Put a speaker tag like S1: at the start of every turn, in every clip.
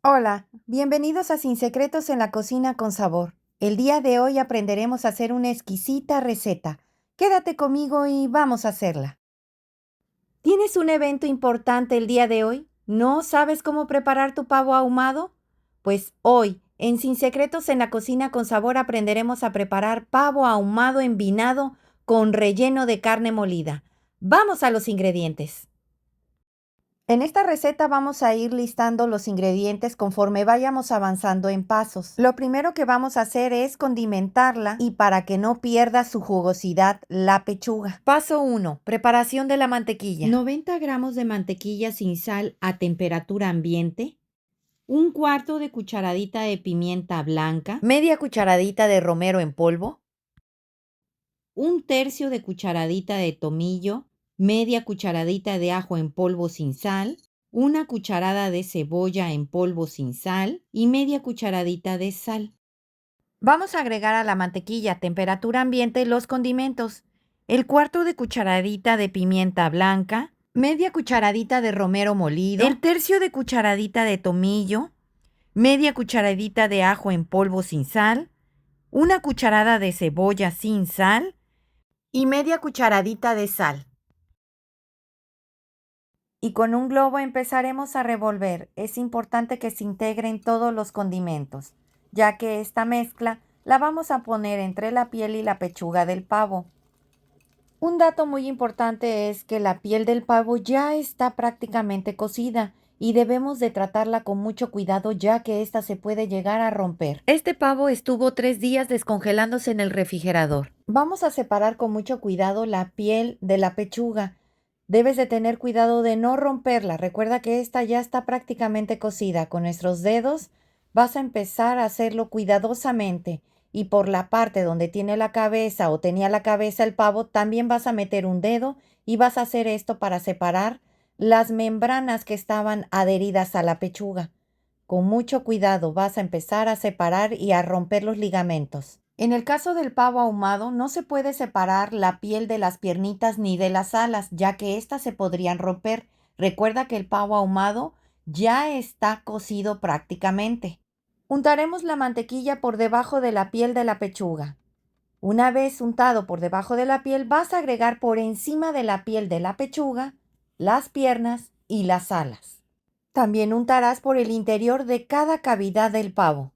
S1: Hola, bienvenidos a Sin Secretos en la Cocina con Sabor. El día de hoy aprenderemos a hacer una exquisita receta. Quédate conmigo y vamos a hacerla. ¿Tienes un evento importante el día de hoy? ¿No sabes cómo preparar tu pavo ahumado? Pues hoy, en Sin Secretos en la Cocina con Sabor, aprenderemos a preparar pavo ahumado envinado con relleno de carne molida. Vamos a los ingredientes. En esta receta vamos a ir listando los ingredientes conforme vayamos avanzando en pasos. Lo primero que vamos a hacer es condimentarla y para que no pierda su jugosidad la pechuga. Paso 1. Preparación de la mantequilla. 90 gramos de mantequilla sin sal a temperatura ambiente. Un cuarto de cucharadita de pimienta blanca. Media cucharadita de romero en polvo. Un tercio de cucharadita de tomillo, media cucharadita de ajo en polvo sin sal, una cucharada de cebolla en polvo sin sal y media cucharadita de sal. Vamos a agregar a la mantequilla a temperatura ambiente los condimentos. El cuarto de cucharadita de pimienta blanca, media cucharadita de romero molido, el tercio de cucharadita de tomillo, media cucharadita de ajo en polvo sin sal, una cucharada de cebolla sin sal, y media cucharadita de sal. Y con un globo empezaremos a revolver. Es importante que se integren todos los condimentos, ya que esta mezcla la vamos a poner entre la piel y la pechuga del pavo. Un dato muy importante es que la piel del pavo ya está prácticamente cocida y debemos de tratarla con mucho cuidado ya que ésta se puede llegar a romper. Este pavo estuvo 3 días descongelándose en el refrigerador. Vamos a separar con mucho cuidado la piel de la pechuga. Debes de tener cuidado de no romperla. Recuerda que esta ya está prácticamente cocida. Con nuestros dedos vas a empezar a hacerlo cuidadosamente. Y por la parte donde tiene la cabeza o tenía la cabeza el pavo, también vas a meter un dedo y vas a hacer esto para separar las membranas que estaban adheridas a la pechuga. Con mucho cuidado vas a empezar a separar y a romper los ligamentos. En el caso del pavo ahumado, no se puede separar la piel de las piernitas ni de las alas, ya que éstas se podrían romper. Recuerda que el pavo ahumado ya está cocido prácticamente. Untaremos la mantequilla por debajo de la piel de la pechuga. Una vez untado por debajo de la piel, vas a agregar por encima de la piel de la pechuga las piernas y las alas. También untarás por el interior de cada cavidad del pavo.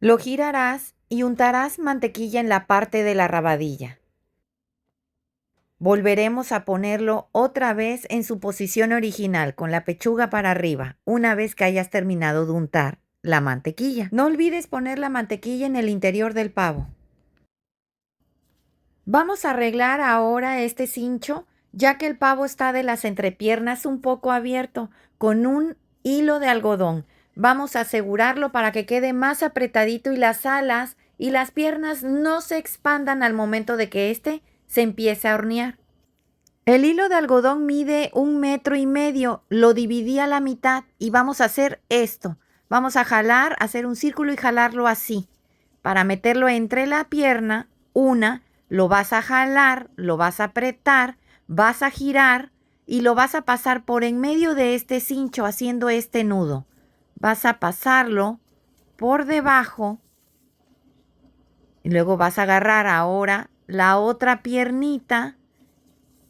S1: Lo girarás y untarás mantequilla en la parte de la rabadilla. Volveremos a ponerlo otra vez en su posición original, con la pechuga para arriba, una vez que hayas terminado de untar la mantequilla. No olvides poner la mantequilla en el interior del pavo. Vamos a arreglar ahora este cincho, ya que el pavo está de las entrepiernas un poco abierto, con un hilo de algodón. Vamos a asegurarlo para que quede más apretadito y las alas y las piernas no se expandan al momento de que éste se empiece a hornear. El hilo de algodón mide 1,5 metros. Lo dividí a la mitad y vamos a hacer esto. Vamos a jalar, hacer un círculo y jalarlo así. Para meterlo entre la pierna, lo vas a jalar, lo vas a apretar, vas a girar y lo vas a pasar por en medio de este cincho haciendo este nudo. Vas a pasarlo por debajo y luego vas a agarrar ahora la otra piernita.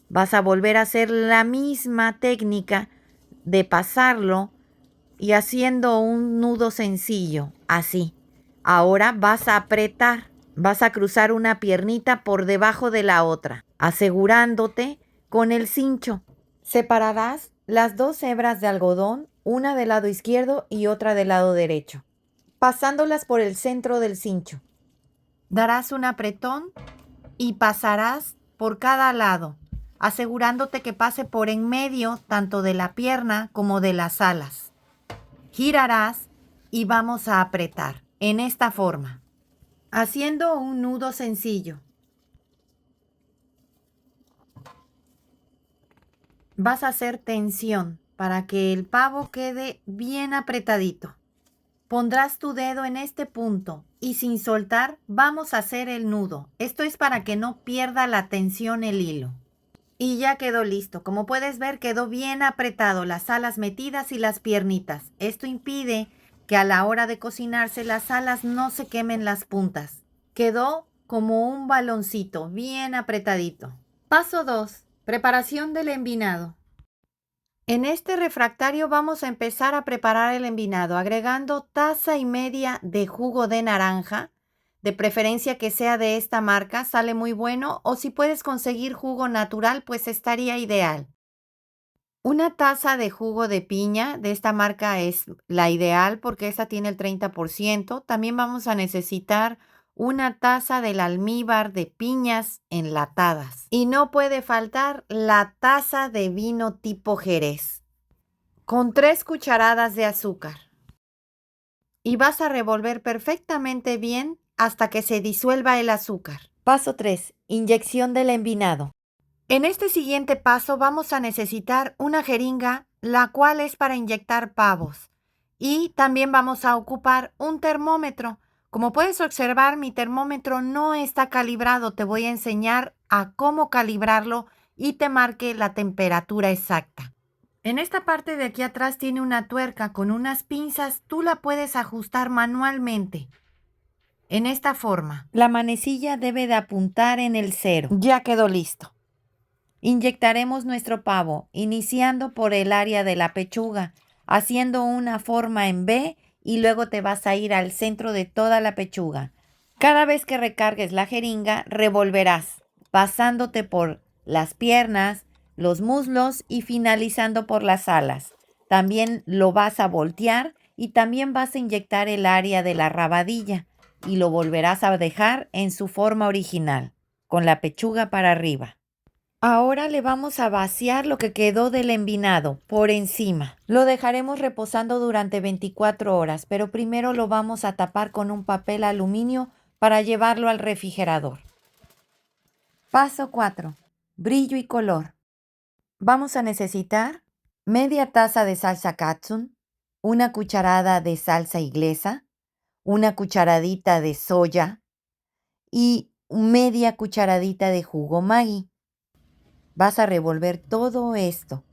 S1: Vas a volver a hacer la misma técnica de pasarlo y haciendo un nudo sencillo, así. Ahora vas a apretar, vas a cruzar una piernita por debajo de la otra, asegurándote con el cincho. Separarás las 2 hebras de algodón, una del lado izquierdo y otra del lado derecho, pasándolas por el centro del cincho. Darás un apretón y pasarás por cada lado, asegurándote que pase por en medio tanto de la pierna como de las alas. Girarás y vamos a apretar en esta forma, haciendo un nudo sencillo. Vas a hacer tensión para que el pavo quede bien apretadito. Pondrás tu dedo en este punto y sin soltar vamos a hacer el nudo. Esto es para que no pierda la tensión el hilo. Y ya quedó listo. Como puedes ver, quedó bien apretado, las alas metidas y las piernitas. Esto impide que a la hora de cocinarse las alas no se quemen las puntas. Quedó como un baloncito, bien apretadito. Paso 2. Preparación del envinado. En este refractario vamos a empezar a preparar el envinado agregando taza y media de jugo de naranja, de preferencia que sea de esta marca, sale muy bueno, o si puedes conseguir jugo natural, pues estaría ideal. Una taza de jugo de piña, de esta marca es la ideal porque esta tiene el 30%. También vamos a necesitar una taza del almíbar de piñas enlatadas. Y no puede faltar la taza de vino tipo Jerez, con 3 cucharadas de azúcar. Y vas a revolver perfectamente bien hasta que se disuelva el azúcar. Paso 3. Inyección del envinado. En este siguiente paso vamos a necesitar una jeringa, la cual es para inyectar pavos. Y también vamos a ocupar un termómetro. Como puedes observar, mi termómetro no está calibrado. Te voy a enseñar a cómo calibrarlo y te marque la temperatura exacta. En esta parte de aquí atrás tiene una tuerca con unas pinzas. Tú la puedes ajustar manualmente. En esta forma. La manecilla debe de apuntar en el 0. Ya quedó listo. Inyectaremos nuestro pavo, iniciando por el área de la pechuga, haciendo una forma en V y luego te vas a ir al centro de toda la pechuga. Cada vez que recargues la jeringa, revolverás, pasándote por las piernas, los muslos y finalizando por las alas. También lo vas a voltear y también vas a inyectar el área de la rabadilla y lo volverás a dejar en su forma original, con la pechuga para arriba. Ahora le vamos a vaciar lo que quedó del envinado por encima. Lo dejaremos reposando durante 24 horas, pero primero lo vamos a tapar con un papel aluminio para llevarlo al refrigerador. Paso 4. Brillo y color. Vamos a necesitar media taza de salsa katsun, una cucharada de salsa inglesa, una cucharadita de soya y media cucharadita de jugo Maggi. Vas a revolver todo esto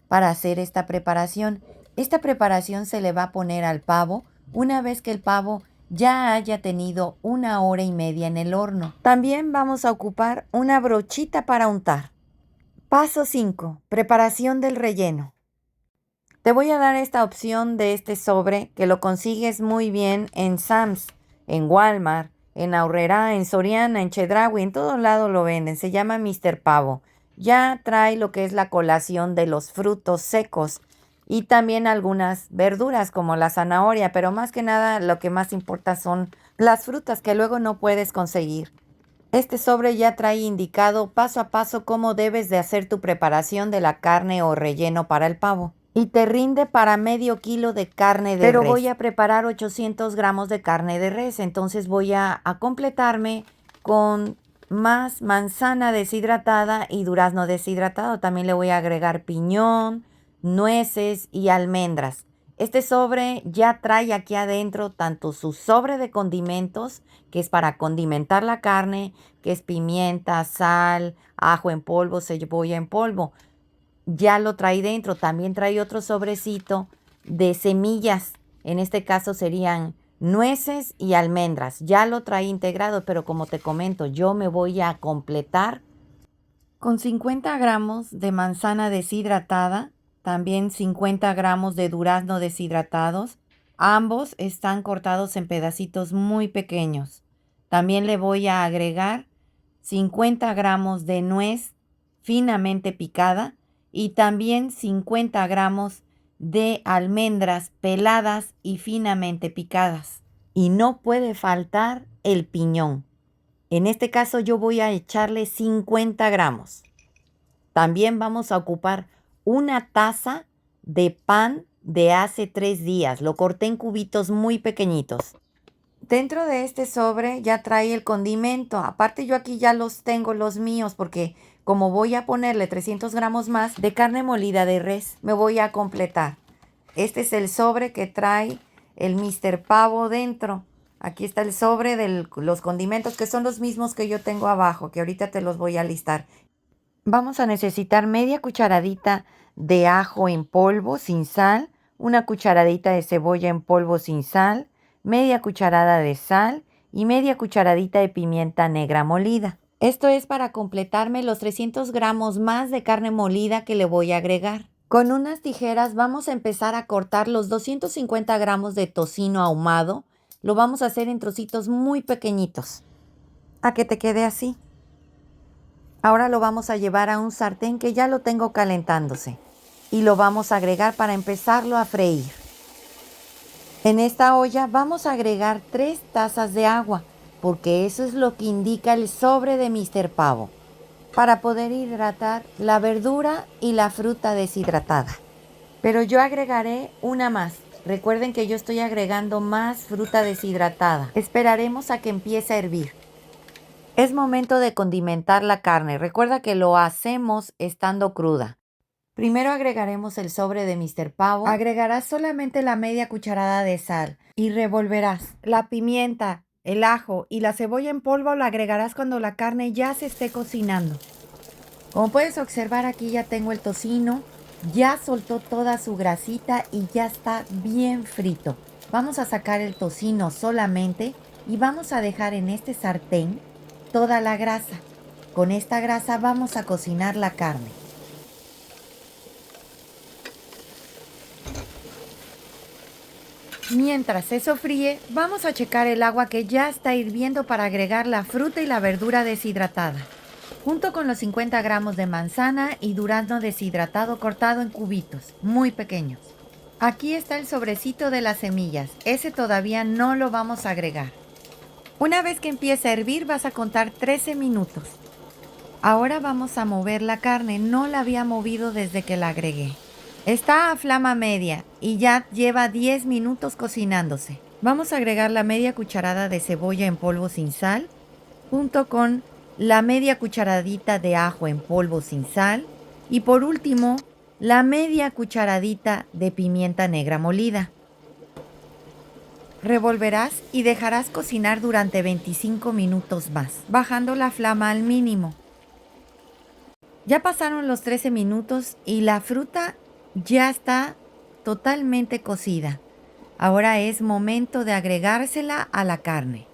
S1: para hacer esta preparación. Esta preparación se le va a poner al pavo una vez que el pavo ya haya tenido 1 hora y media en el horno. También vamos a ocupar una brochita para untar. Paso 5. Preparación del relleno. Te voy a dar esta opción de este sobre que lo consigues muy bien en Sam's, en Walmart, en Aurrerá, en Soriana, en Chedraui, en todos lados lo venden. Se llama Mr. Pavo. Ya trae lo que es la colación de los frutos secos y también algunas verduras como la zanahoria, pero más que nada lo que más importa son las frutas que luego no puedes conseguir. Este sobre ya trae indicado paso a paso cómo debes de hacer tu preparación de la carne o relleno para el pavo. Y te rinde para medio kilo de carne de res. Pero voy a preparar 800 gramos de carne de res, entonces voy a completarme con más manzana deshidratada y durazno deshidratado. También le voy a agregar piñón, nueces y almendras. Este sobre ya trae aquí adentro tanto su sobre de condimentos, que es para condimentar la carne, que es pimienta, sal, ajo en polvo, cebolla en polvo. Ya lo trae dentro. También trae otro sobrecito de semillas. En este caso serían nueces y almendras. Ya lo trae integrado, pero como te comento, yo me voy a completar con 50 gramos de manzana deshidratada, también 50 gramos de durazno deshidratados. Ambos están cortados en pedacitos muy pequeños. También le voy a agregar 50 gramos de nuez finamente picada y también 50 gramos de almendras peladas y finamente picadas. Y no puede faltar el piñón. En este caso yo voy a echarle 50 gramos. También vamos a ocupar una taza de pan de hace 3 días. Lo corté en cubitos muy pequeñitos. Dentro de este sobre ya trae el condimento. Aparte yo aquí ya los tengo los míos porque como voy a ponerle 300 gramos más de carne molida de res, me voy a completar. Este es el sobre que trae el Mr. Pavo dentro. Aquí está el sobre de los condimentos que son los mismos que yo tengo abajo, que ahorita te los voy a listar. Vamos a necesitar media cucharadita de ajo en polvo sin sal, una cucharadita de cebolla en polvo sin sal, media cucharada de sal y media cucharadita de pimienta negra molida. Esto es para completarme los 300 gramos más de carne molida que le voy a agregar. Con unas tijeras vamos a empezar a cortar los 250 gramos de tocino ahumado. Lo vamos a hacer en trocitos muy pequeñitos, a que te quede así. Ahora lo vamos a llevar a un sartén que ya lo tengo calentándose y lo vamos a agregar para empezarlo a freír. En esta olla vamos a agregar 3 tazas de agua, porque eso es lo que indica el sobre de Mr. Pavo, para poder hidratar la verdura y la fruta deshidratada. Pero yo agregaré una más. Recuerden que yo estoy agregando más fruta deshidratada. Esperaremos a que empiece a hervir. Es momento de condimentar la carne. Recuerda que lo hacemos estando cruda. Primero agregaremos el sobre de Mr. Pavo. Agregarás solamente la media cucharada de sal y revolverás. La pimienta, el ajo y la cebolla en polvo lo agregarás cuando la carne ya se esté cocinando. Como puedes observar, aquí ya tengo el tocino. Ya soltó toda su grasita y ya está bien frito. Vamos a sacar el tocino solamente y vamos a dejar en este sartén toda la grasa. Con esta grasa vamos a cocinar la carne. Mientras se sofríe, vamos a checar el agua que ya está hirviendo para agregar la fruta y la verdura deshidratada, junto con los 50 gramos de manzana y durazno deshidratado cortado en cubitos, muy pequeños. Aquí está el sobrecito de las semillas, ese todavía no lo vamos a agregar. Una vez que empiece a hervir vas a contar 13 minutos. Ahora vamos a mover la carne, no la había movido desde que la agregué. Está a flama media y ya lleva 10 minutos cocinándose. Vamos a agregar la media cucharada de cebolla en polvo sin sal, junto con la media cucharadita de ajo en polvo sin sal y por último la media cucharadita de pimienta negra molida. Revolverás y dejarás cocinar durante 25 minutos más, bajando la flama al mínimo. Ya pasaron los 13 minutos y la fruta ya está totalmente cocida. Ahora es momento de agregársela a la carne.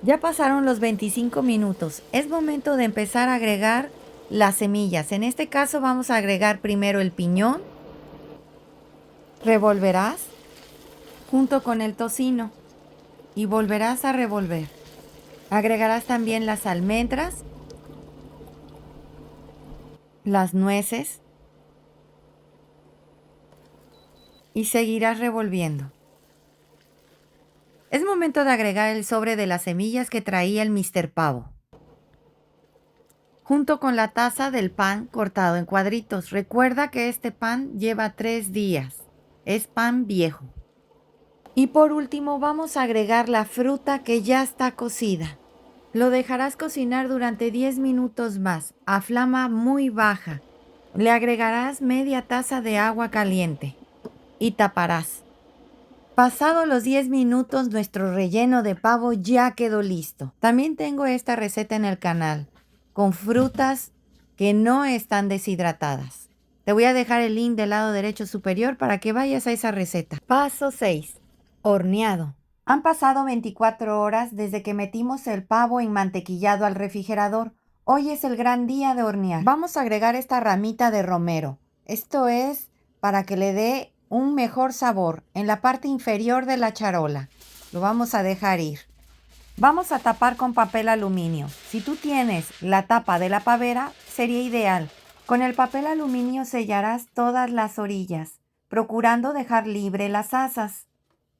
S1: Ya pasaron los 25 minutos. Es momento de empezar a agregar las semillas. En este caso vamos a agregar primero el piñón. Revolverás junto con el tocino y volverás a revolver. Agregarás también las almendras, las nueces y seguirás revolviendo. Es momento de agregar el sobre de las semillas que traía el Mr. Pavo, junto con la taza del pan cortado en cuadritos. Recuerda que este pan lleva 3 días. Es pan viejo. Y por último vamos a agregar la fruta que ya está cocida. Lo dejarás cocinar durante 10 minutos más, a flama muy baja. Le agregarás media taza de agua caliente y taparás. Pasados los 10 minutos, nuestro relleno de pavo ya quedó listo. También tengo esta receta en el canal, con frutas que no están deshidratadas. Te voy a dejar el link del lado derecho superior para que vayas a esa receta. Paso 6. Horneado. Han pasado 24 horas desde que metimos el pavo enmantequillado al refrigerador. Hoy es el gran día de hornear. Vamos a agregar esta ramita de romero. Esto es para que le dé un mejor sabor en la parte inferior de la charola. Lo vamos a dejar ir. Vamos a tapar con papel aluminio. Si tú tienes la tapa de la pavera, sería ideal. Con el papel aluminio sellarás todas las orillas, procurando dejar libre las asas.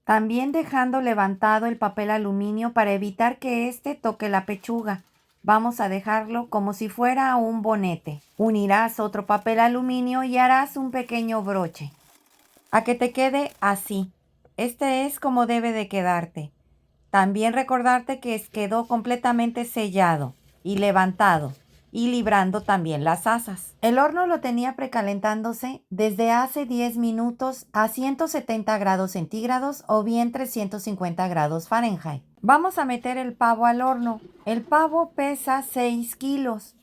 S1: También dejando levantado el papel aluminio para evitar que éste toque la pechuga. Vamos a dejarlo como si fuera un bonete. Unirás otro papel aluminio y harás un pequeño broche, a que te quede así. Este es como debe de quedarte. También recordarte que quedó completamente sellado y levantado y librando también las asas. El horno lo tenía precalentándose desde hace 10 minutos a 170 grados centígrados o bien 350 grados Fahrenheit. Vamos a meter el pavo al horno. El pavo pesa 6 kilos.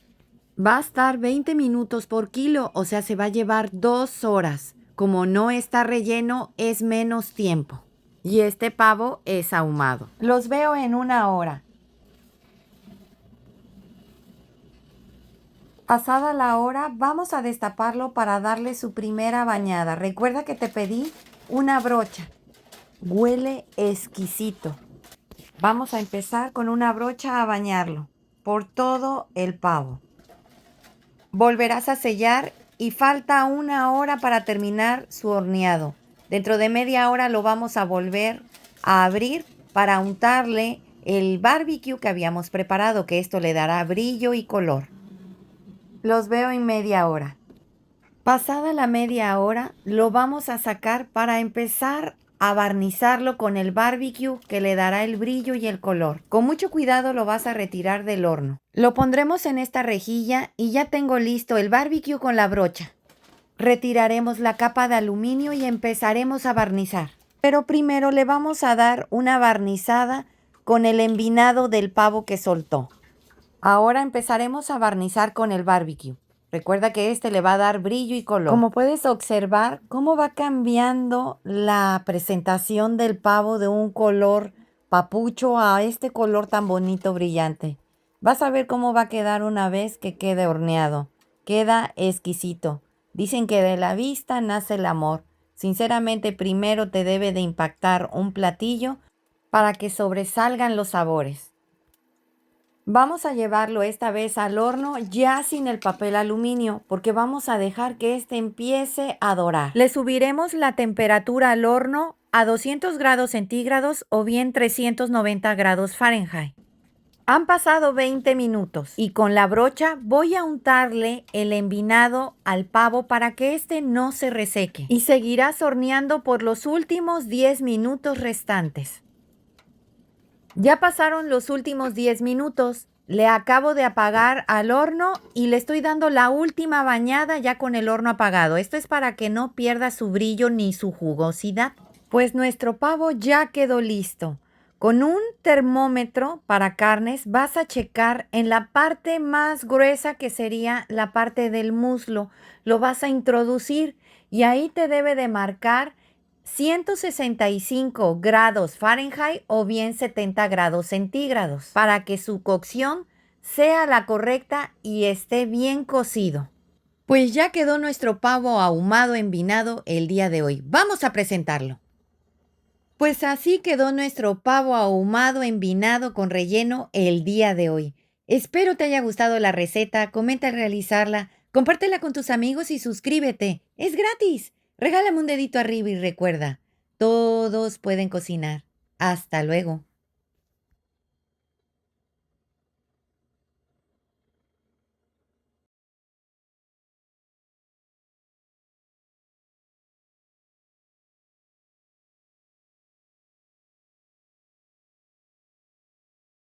S1: Va a estar 20 minutos por kilo, o sea, se va a llevar 2 horas. Como no está relleno, es menos tiempo. Y este pavo es ahumado. Los veo en 1 hora. Pasada la hora, vamos a destaparlo para darle su primera bañada. Recuerda que te pedí una brocha. Huele exquisito. Vamos a empezar con una brocha a bañarlo por todo el pavo. Volverás a sellar y falta 1 hora para terminar su horneado. Dentro de media hora lo vamos a volver a abrir para untarle el barbecue que habíamos preparado, que esto le dará brillo y color. Los veo en media hora. Pasada la media hora, lo vamos a sacar para empezar a barnizarlo con el barbecue que le dará el brillo y el color. Con mucho cuidado lo vas a retirar del horno. Lo pondremos en esta rejilla y ya tengo listo el barbecue con la brocha. Retiraremos la capa de aluminio y empezaremos a barnizar. Pero primero le vamos a dar una barnizada con el envinado del pavo que soltó. Ahora empezaremos a barnizar con el barbecue. Recuerda que este le va a dar brillo y color. Como puedes observar, cómo va cambiando la presentación del pavo de un color papucho a este color tan bonito, brillante. Vas a ver cómo va a quedar una vez que quede horneado. Queda exquisito. Dicen que de la vista nace el amor. Sinceramente, primero te debe de impactar un platillo para que sobresalgan los sabores. Vamos a llevarlo esta vez al horno ya sin el papel aluminio porque vamos a dejar que este empiece a dorar. Le subiremos la temperatura al horno a 200 grados centígrados o bien 390 grados Fahrenheit. Han pasado 20 minutos y con la brocha voy a untarle el envinado al pavo para que este no se reseque y seguirás horneando por los últimos 10 minutos restantes. Ya pasaron los últimos 10 minutos. Le acabo de apagar al horno y le estoy dando la última bañada ya con el horno apagado. Esto es para que no pierda su brillo ni su jugosidad. Pues nuestro pavo ya quedó listo. Con un termómetro para carnes vas a checar en la parte más gruesa, que sería la parte del muslo. Lo vas a introducir y ahí te debe de marcar 165 grados Fahrenheit o bien 70 grados centígrados para que su cocción sea la correcta y esté bien cocido. Pues ya quedó nuestro pavo ahumado envinado el día de hoy. Vamos a presentarlo. Pues así quedó nuestro pavo ahumado envinado con relleno el día de hoy. Espero te haya gustado la receta, comenta al realizarla, compártela con tus amigos y suscríbete. Es gratis. Regálame un dedito arriba y recuerda, todos pueden cocinar. Hasta luego.